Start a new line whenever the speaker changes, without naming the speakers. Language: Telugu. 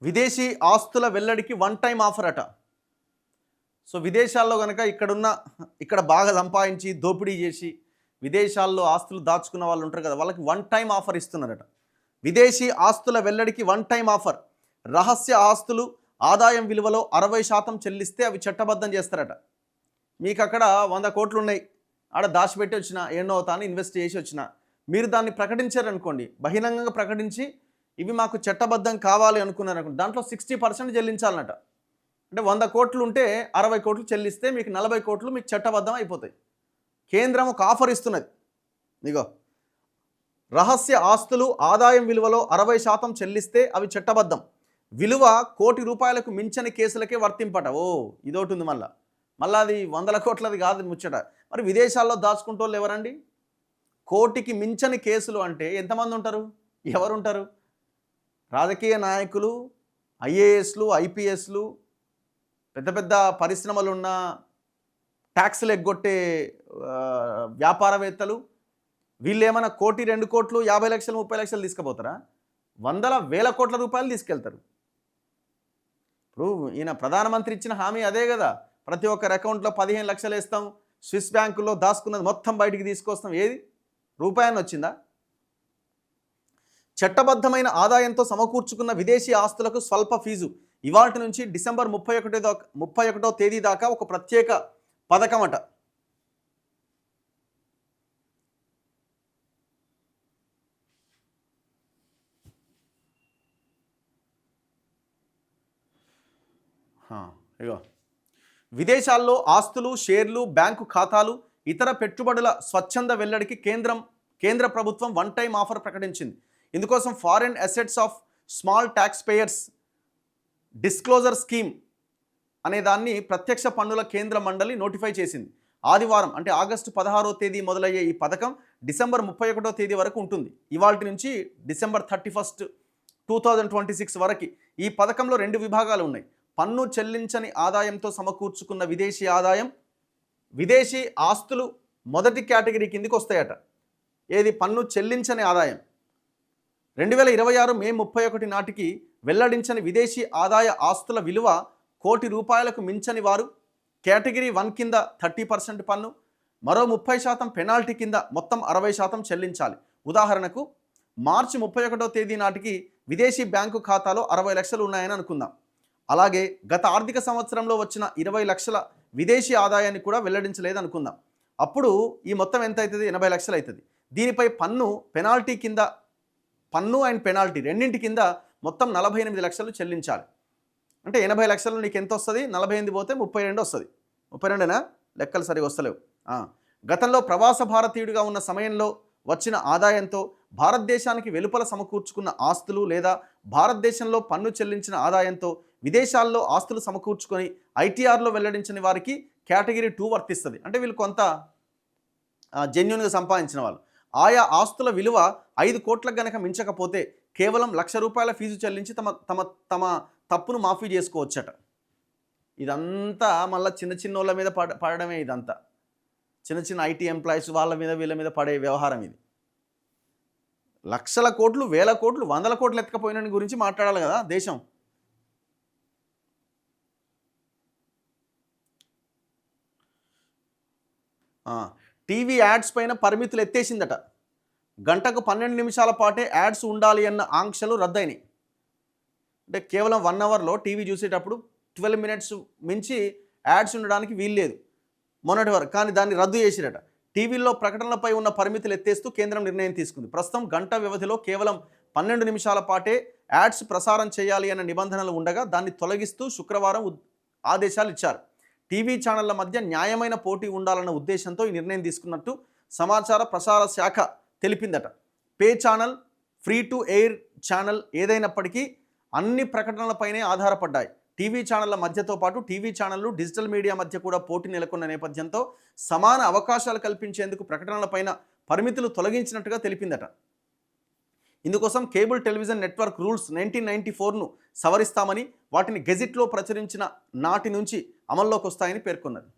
విదేశీ ఆస్తుల వెల్లడికి వన్ టైం ఆఫర్ అట. సో విదేశాల్లో కనుక ఇక్కడ బాగా సంపాదించి దోపిడీ చేసి విదేశాల్లో ఆస్తులు దాచుకున్న వాళ్ళు ఉంటారు కదా, వాళ్ళకి వన్ టైం ఆఫర్ ఇస్తున్నారట. విదేశీ ఆస్తుల వెల్లడికి వన్ టైం ఆఫర్. రహస్య ఆస్తులు ఆదాయం విలువలో 60% చెల్లిస్తే అవి చట్టబద్ధం చేస్తారట. మీకు అక్కడ 100 కోట్లు ఉన్నాయి, ఆడ దాచిపెట్టి వచ్చిన ఎన్నో తాను ఇన్వెస్ట్ చేసి వచ్చిన మీరు దాన్ని ప్రకటించారనుకోండి, బహిరంగంగా ప్రకటించి ఇవి మాకు చట్టబద్ధం కావాలి అనుకున్నారనుకోండి, దాంట్లో 60% చెల్లించాలన్నట. అంటే 100 కోట్లు ఉంటే 60 కోట్లు చెల్లిస్తే మీకు 40 కోట్లు మీకు చట్టబద్ధం అయిపోతాయి. కేంద్రం ఒక ఆఫర్ ఇస్తున్నది. ఇగో, రహస్య ఆస్తులు ఆదాయం విలువలో 60% చెల్లిస్తే అవి చట్టబద్ధం. విలువ ₹1 కోటి మించని కేసులకే వర్తింపట. ఇదోటి ఉంది. మళ్ళీ అది 100 కోట్లది కాదు ముచ్చట. మరి విదేశాల్లో దాచుకుంటోళ్ళు ఎవరండి? కోటికి మించని కేసులు అంటే ఎంతమంది ఉంటారు? ఎవరుంటారు? రాజకీయ నాయకులు, ఐఏఎస్లు, ఐపీఎస్లు, పెద్ద పెద్ద పరిశ్రమలున్న, ట్యాక్సులు ఎగ్గొట్టే వ్యాపారవేత్తలు. వీళ్ళు ఏమైనా కోటి, 2 కోట్లు, 50 లక్షలు, 30 లక్షలు తీసుకుపోతారా? వందల వేల కోట్ల రూపాయలు తీసుకెళ్తారు. ఇప్పుడు ఈయన ప్రధానమంత్రి ఇచ్చిన హామీ అదే కదా, ప్రతి ఒక్కరి అకౌంట్లో 15 లక్షలు వేస్తాం, స్విస్ బ్యాంకుల్లో దాచుకున్నది మొత్తం బయటికి తీసుకొస్తాం. ఏది రూపాయన్ని వచ్చిందా? చట్టబద్ధమైన ఆదాయంతో సమకూర్చుకున్న విదేశీ ఆస్తులకు స్వల్ప ఫీజు. ఇవాల్టి నుంచి డిసెంబర్ 31వ తేదీ దాకా ఒక ప్రత్యేక పథకం అట. ఇగో, విదేశాల్లో ఆస్తులు, షేర్లు, బ్యాంకు ఖాతాలు, ఇతర పెట్టుబడుల స్వచ్ఛంద వెల్లడికి కేంద్ర ప్రభుత్వం వన్ టైం ఆఫర్ ప్రకటించింది. ఇందుకోసం foreign assets of small tax payers disclosure scheme అనే దాన్ని ప్రత్యక్ష పన్నుల కేంద్ర మండలి నోటిఫై చేసింది. ఆదివారం అంటే ఆగస్టు 16వ తేదీ మొదలయ్యే ఈ పథకం డిసెంబర్ 31వ తేదీ వరకు ఉంటుంది. ఇవాల్టి నుంచి డిసెంబర్ 31, 2026 వరకు ఈ పథకంలో 2 విభాగాలు ఉన్నాయి. పన్ను చెల్లించని ఆదాయంతో సమకూర్చుకున్న విదేశీ ఆదాయం, విదేశీ ఆస్తులు మొదటి కేటగిరీ కిందికి వస్తాయట. ఏది? పన్ను చెల్లించని ఆదాయం. 2026 మే 31 నాటికి వెల్లడించని విదేశీ ఆదాయ ఆస్తుల విలువ ₹1 కోటి మించని వారు కేటగిరీ 1 కింద 30% పన్ను, మరో 30% పెనాల్టీ కింద మొత్తం 60% చెల్లించాలి. ఉదాహరణకు మార్చి 31వ తేదీ నాటికి విదేశీ బ్యాంకు ఖాతాలో 60 లక్షలు ఉన్నాయని అనుకుందాం. అలాగే గత ఆర్థిక సంవత్సరంలో వచ్చిన 20 లక్షల విదేశీ ఆదాయాన్ని కూడా వెల్లడించలేదు అనుకుందాం. అప్పుడు ఈ మొత్తం ఎంత అవుతుంది? 80 లక్షలు అవుతుంది. దీనిపై పెనాల్టీ కింద, పన్ను అండ్ పెనాల్టీ రెండింటి కింద మొత్తం 48 లక్షలు చెల్లించాలి. అంటే 80 లక్షలు నీకు ఎంత వస్తుంది? 48 పోతే 32 వస్తుంది. 32నా? లెక్కలు సరిగా వస్తలేవు. గతంలో ప్రవాస భారతీయుడిగా ఉన్న సమయంలో వచ్చిన ఆదాయంతో భారతదేశానికి వెలుపల సమకూర్చుకున్న ఆస్తులు లేదా భారతదేశంలో పన్ను చెల్లించిన ఆదాయంతో విదేశాల్లో ఆస్తులు సమకూర్చుకొని ఐటీఆర్లో వెల్లడించిన వారికి కేటగిరీ 2 వర్తిస్తుంది. అంటే వీళ్ళు కొంత జెన్యున్గా సంపాదించిన వాళ్ళు. ఆయా ఆస్తుల విలువ 5 కోట్లకు గనక మించకపోతే కేవలం ₹1,00,000 ఫీజు చెల్లించి తమ తప్పును మాఫీ చేసుకోవచ్చట. ఇదంతా మళ్ళీ చిన్న వాళ్ళ మీద పడడమే. ఇదంతా చిన్న ఐటీ ఎంప్లాయీస్ వాళ్ళ మీద వీళ్ళ మీద పడే వ్యవహారం ఇది. లక్షల కోట్లు, వేల కోట్లు, 100 కోట్లు ఎత్తకపోయిన గురించి మాట్లాడాలి కదా దేశం. టీవీ యాడ్స్ పైన పరిమితులు ఎత్తేసిందట. గంటకు 12 నిమిషాల పాటే యాడ్స్ ఉండాలి అన్న ఆంక్షలు రద్దయినాయి. అంటే కేవలం 1 అవర్లో టీవీ చూసేటప్పుడు 12 మినిట్స్ మించి యాడ్స్ ఉండడానికి వీల్లేదు మొన్నటి వరకు. కానీ దాన్ని రద్దు చేసిరట. టీవీల్లో ప్రకటనలపై ఉన్న పరిమితులు ఎత్తేస్తూ కేంద్రం నిర్ణయం తీసుకుంది. ప్రస్తుతం గంట వ్యవధిలో కేవలం 12 నిమిషాల పాటే యాడ్స్ ప్రసారం చేయాలి అన్న నిబంధనలు ఉండగా దాన్ని తొలగిస్తూ శుక్రవారం ఆదేశాలు ఇచ్చారు. టీవీ ఛానళ్ల మధ్య న్యాయమైన పోటీ ఉండాలన్న ఉద్దేశంతో ఈ నిర్ణయం తీసుకున్నట్టు సమాచార ప్రసార శాఖ తెలిపిందట. Pay channel, free to air channel ఏదైనప్పటికీ అన్ని ప్రకటనలపైనే ఆధారపడ్డాయి. టీవీ ఛానళ్ల మధ్యతో పాటు టీవీ ఛానళ్లు, డిజిటల్ మీడియా మధ్య కూడా పోటీ నెలకొన్న నేపథ్యంతో సమాన అవకాశాలు కల్పించేందుకు ప్రకటనలపైన పరిమితులు తొలగించినట్టుగా తెలిపిందట. ఇందుకోసం కేబుల్ టెలివిజన్ నెట్వర్క్ రూల్స్ 1994ను సవరిస్తామని, వాటిని గెజిట్లో ప్రచురించిన నాటి నుంచి అమల్లోకి వస్తాయని పేర్కొన్నది.